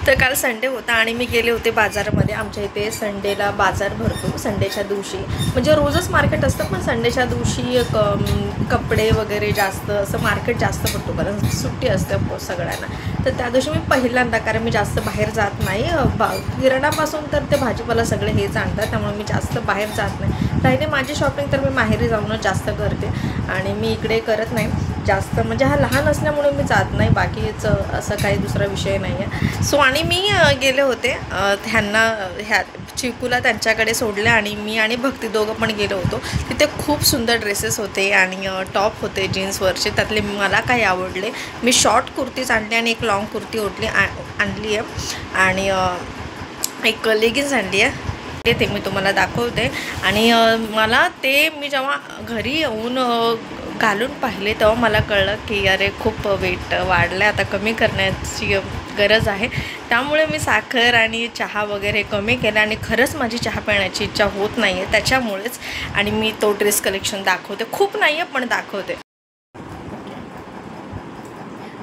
तर काल संडे होता आणि मी गेले होते बाजारामध्ये. आमच्या इथे संडेला बाजार भरतो. संडेच्या दिवशी म्हणजे रोजच मार्केट असतं, पण संडेच्या दिवशी कपडे वगैरे जास्त असं मार्केट जास्त भरतो, कारण सुट्टी असते सगळ्यांना. तर त्या दिवशी मी पहिल्यांदा, कारण मी जास्त बाहेर जात नाही, किराणापासून तर ते भाजीपाला सगळे हेच आणतात, त्यामुळे मी जास्त बाहेर जात नाही. राहिले माझी शॉपिंग तर मी माहेरी जाऊनच जास्त करते आणि मी इकडे करत नाही जास्त. म्हणजे हा लहान असल्यामुळे मी जात नाही, बाकीच असं काही दुसरा विषय नाही आहे. सो आणि मी गेले होते ह्यांना, ह्या चिकूला त्यांच्याकडे सोडले आणि मी आणि भक्ती दोघं पण गेलो होतो. तिथे खूप सुंदर ड्रेसेस होते आणि टॉप होते जीन्सवरचे, त्यातले मला काही आवडले. मी शॉर्ट कुर्तीज आणली आणि एक लॉंग कुर्ती आणली आहे आणि एक लेगिन्स आणली आहे. ते मी तुम्हाला दाखवते. आणि मला ते मी जेव्हा घरी येऊन घालून पाहिले तेव्हा मला कळलं की अरे खूप वेट वाढलं आहे, आता कमी करण्याची गरज आहे. त्यामुळे मी साखर आणि चहा वगैरे कमी केलं आणि खरंच माझी चहा पिण्याची इच्छा होत नाही आहे त्याच्यामुळेच. आणि मी तो ड्रेस कलेक्शन दाखवते, खूप नाही आहे पण दाखवते.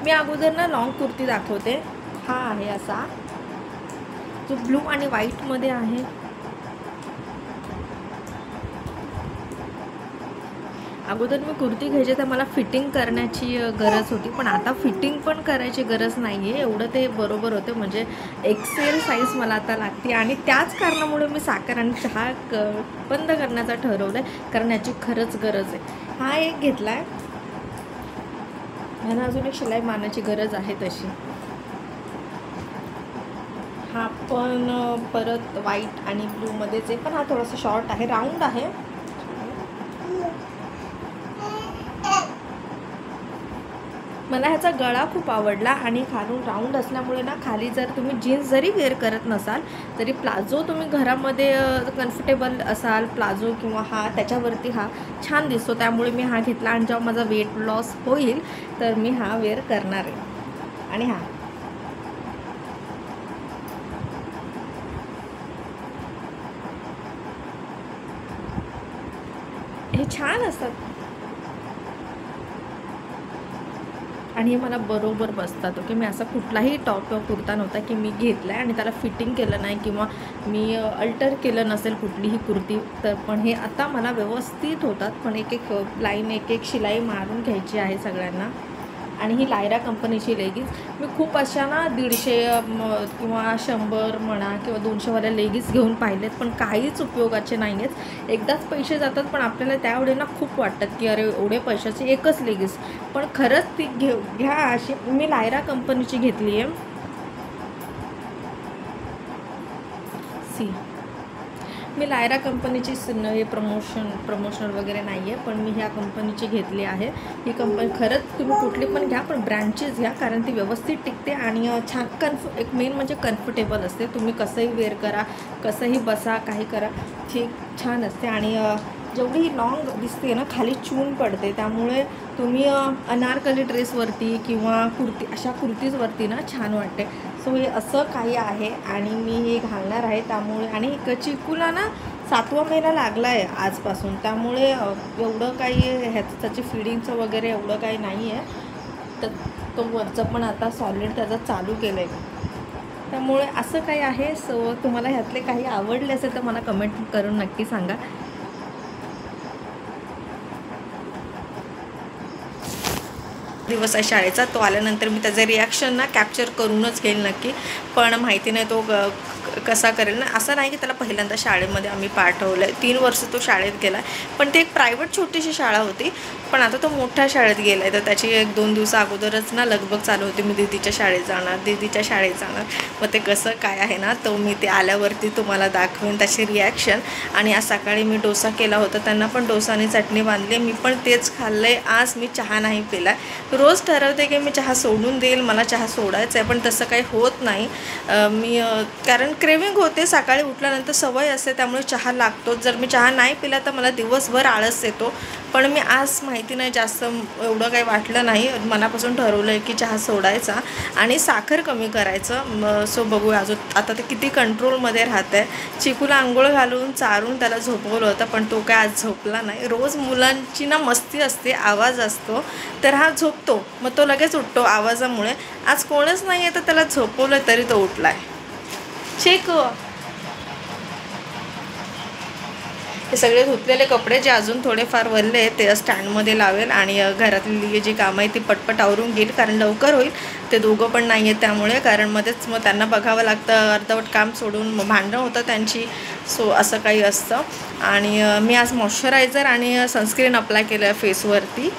मी अगोदर ना लॉंग कुर्ती दाखवते. हा आहे असा, जो ब्लू आणि व्हाईटमध्ये आहे. अगोदर मी कुर्ती घ्यायची तर मला फिटिंग करण्याची गरज होती, पण आता फिटिंग पण करायची गरज नाही आहे, एवढं ते बरोबर होते. म्हणजे एक्सेल साईज मला आता लागते आणि त्याच कारणामुळे मी साखर आणि चहा बंद करण्याचं ठरवलं आहे, कारण याची खरंच गरज आहे. हा एक घेतला आहे, मला अजून एक शिलाई मारण्याची गरज आहे तशी. हा पण परत व्हाईट आणि ब्लूमध्येच आहे, पण हा थोडासा शॉर्ट आहे, राऊंड आहे. मला ह्याचा गळा खूप आवडला आणि खालून राऊंड असल्यामुळे ना, खाली जर तुम्ही जीन्स जरी वेअर करत नसाल तरी प्लाझो तुम्ही घरामध्ये कम्फर्टेबल असाल, प्लाझो किंवा हा त्याच्यावरती हा छान दिसतो, त्यामुळे मी हा घेतला. आणि जेव्हा माझा वेट लॉस होईल तर मी हा वेअर करणार आहे. आणि हा हे छान असतात आणि हे मला बरोबर बसतात. ओके, मी असा कुठलाही टॉप किंवा कुर्ता नव्हता की मी घेतला आहे आणि त्याला फिटिंग केलं नाही किंवा मी अल्टर केलं नसेल कुठलीही कुर्ती, तर पण हे आता मला व्यवस्थित होतात. पण एक एक लाईन, एक एक शिलाई मारून घ्यायची आहे सगळ्यांना. आणि ही लायरा कंपनीची लेगिन्स, मी खूप अशा ना 150 किंवा 100 म्हणा किंवा 200वाल्या लेगिन्स घेऊन पाहिलेत, पण काहीच उपयोगाचे नाही आहेत. एकदाच पैसे जातात, पण आपल्याला त्यावेळी ना खूप वाटतात की अरे एवढे पैशाची एकच लेगिन्स, पण खरंच ती घ्या अशी. मी लायरा कंपनीची घेतली आहे. मी लायरा कंपनीची हे प्रमोशनल वगैरे नाही आहे, पण मी ह्या कंपनीची घेतली आहे. ही कंपनी खरंच तुम्ही कुठली पण घ्या, पण ब्रँडचीच घ्या, कारण ती व्यवस्थित टिकते आणि छान एक मेन म्हणजे कम्फर्टेबल असते. तुम्ही कसंही वेअर करा, कसंही बसा, काही करा, ठीक छान असते. आणि जेवढी ही लॉंग दिसते ना, खाली चून पडते, त्यामुळे तुम्ही अनारकली ड्रेसवरती किंवा कुर्ती, अशा कुर्तीजवरती ना छान वाटते. सो हे असं काही आहे आणि मी हे घालणार आहे. त्यामुळे आणि चिकूला ना 7वा महिना लागला आहे आजपासून, त्यामुळे एवढं काही त्याची फिडिंगचं वगैरे एवढं काही नाही आहे. तर तो वरचं पण आता सॉलिड त्याचं चालू केलं आहे, त्यामुळे असं काही आहे. सो तुम्हाला ह्यातले काही आवडले असेल तर मला कमेंट करून नक्की सांगा. दिवस आहे शाळेचा, तो आल्यानंतर मी त्याचं रिॲक्शन ना कॅप्चर करूनच घेईल नक्की, पण माहिती नाही तो कसा करेल ना. असं नाही की त्याला पहिल्यांदा शाळेमध्ये आम्ही पाठवलं आहे, 3 वर्ष तो शाळेत गेला आहे, पण ते एक प्रायव्हेट छोटीशी शाळा होती, पण आता तो मोठ्या शाळेत गेला आहे. तर त्याची 1-2 दिवस अगोदरच ना लगबग चालू होती, मी दीदीच्या शाळेत जाणार. मग ते कसं काय आहे ना, तो मी ते आल्यावरती तुम्हाला दाखवेन त्याची रिॲक्शन. आणि आज सकाळी मी डोसा केला होता, त्यांना पण डोसा आणि चटणी बांधली, मी पण तेच खाल्लं आहे. आज मी चहा नाही पिला. रोज ठरवते की मी चहा सोडून देईल, मला चहा सोडायचं आहे, पण तसं काही होत नाही. मी कारण क्रेविंग होते, सकाळी उठल्यानंतर सवय असते, त्यामुळे चहा लागतोच. जर मी चहा नाही पिला तर मला दिवसभर आळस येतो, पण मी आज माहिती नाही जास्त एवढं काही वाटलं नाही, मनापासून ठरवलं आहे की चहा सोडायचा आणि साखर कमी करायचं. सो बघूया अजून आता ते किती कंट्रोलमध्ये राहत आहे. चिकूला आंघोळ घालून चारून त्याला झोपवलं होतं, पण तो काय आज झोपला नाही. रोज मुलांची ना मस्ती असते, आवाज असतो, तर हा झोपतो, मग तो लगेच उठतो आवाजामुळे. आज कोणच नाही आहे तर त्याला झोपवलं तरी तो उठला आहे. चिकू, हे सगळे धुतलेले कपडे जे अजून थोडेफार वरले ते स्टँडमध्ये लावेल आणि घरातली जी कामं आहे ती पटपट आवरून घेईल, कारण लवकर होईल. ते दोघं पण नाही आहेत त्यामुळे, कारण मध्येच मग त्यांना बघावं लागतं, अर्धवट काम सोडून मग भांडणं होतं त्यांची. सो असं काही असतं. आणि मी आज मॉइश्चरायझर आणि सनस्क्रीन अप्लाय केलं आहे फेसवरती,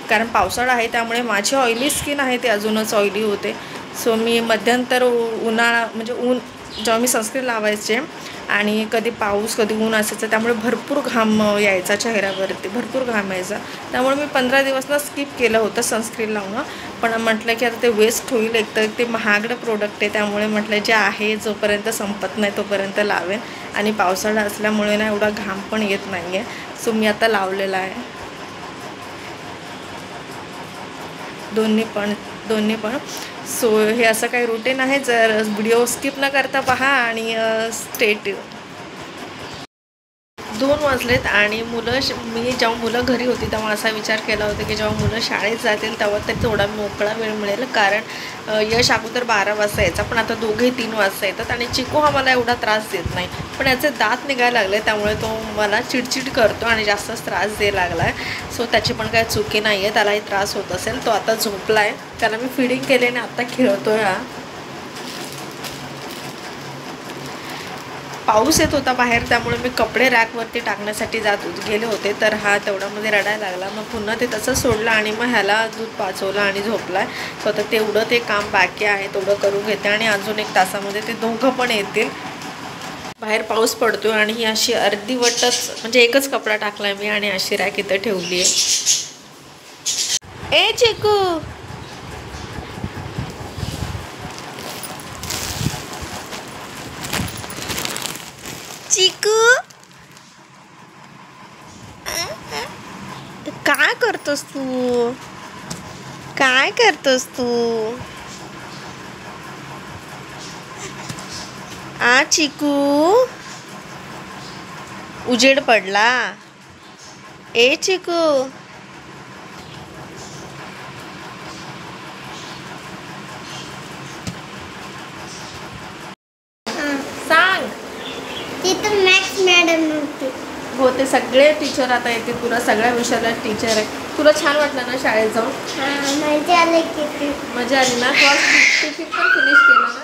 कारण पावसाळा आहे त्यामुळे माझी ऑइली स्किन आहे ती अजूनच ऑइली होते. सो मी मध्यंतर उन्हाळा म्हणजे ऊन जेव्हा मी सनस्क्रीन लावायचे आणि कधी पाऊस कधी ऊन असायचं, त्यामुळे भरपूर घाम यायचा चेहऱ्यावरती, भरपूर घाम यायचा. त्यामुळे मी 15 दिवसनं स्किप केलं होतं सनस्क्रीन लावणं. पण म्हटलं की आता ते वेस्ट होईल, एक तर ते महागडं प्रोडक्ट आहे, त्यामुळे म्हटलं जे आहे जोपर्यंत संपत नाही तोपर्यंत लावेन. आणि पावसाळा असल्यामुळे ना एवढा घाम पण येत नाही आहे. सो मी आता लावलेला आहे दोन्ही पण. सो हे असं काही रुटीन आहे. जर व्हिडिओ स्किप न करता पहा आणि स्टे 2 वाजलेत आणि मी जेव्हा मुलं घरी होती तेव्हा असा विचार केला होता की जेव्हा मुलं शाळेत जातील तेव्हा ते थोडा मोकळा वेळ मिळेल, कारण यश अगोदर 12 वाजता यायचा, पण आता दोघेही 3 वाजता येतात. आणि चिकू हा मला एवढा त्रास देत नाही, पण याचे दात निघायला लागले त्यामुळे तो मला चिडचिड करतो आणि जास्तच त्रास द्यायला लागला आहे. सो त्याची पण काही चुकी नाही आहे, त्यालाही त्रास होत असेल. तो आता झोपला आहे, त्याला मी फीडिंग केले आणि आत्ता खेळतो आहे. पाऊस येत होता बाहेर, त्यामुळे मी कपडे रॅकवरती टाकण्यासाठी गेले होते, तर हा तेवढ्यामध्ये रडायला लागला. मग पुन्हा ते तसंच सोडलं आणि मग ह्याला दूध पाचवलं आणि झोपला आहे. सो आता तेवढं ते काम बाकी आहे तेवढं करून घेते आणि अजून 1 तासामध्ये ते दोघं पण येतील. बाहेर पाऊस पडतो आणि ही अशी अर्धीवटच म्हणजे एकच कपडा टाकला मी आणि अशी रॅक इथं ठेवली आहे. ए चिकू, चिकू काय करतोस तू? काय करतोस तू? चिकू, उजेड पडला. ए चिकू, सांग. तिथं मॅथ्स मॅडम नव्हती. हो, ते सगळे टीचर आता येतील, तुला सगळ्या विषयाला टीचर आहे. तुला छान वाटलं ना शाळेत जाऊन? मजा आली किती. मजा आली ना? टिफिन पण फिनिश केला ना?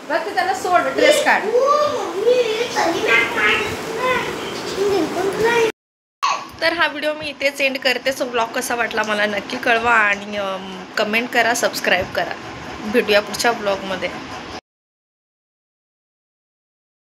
बघ ते त्याला सोड, ड्रेस काढ. तर हा व्हिडिओ मी इथेच एंड करते. सो ब्लॉग कसा वाटला मला नक्की कळवा आणि कमेंट करा, सबस्क्राईब करा. भेटूया पुढच्या ब्लॉगमध्ये.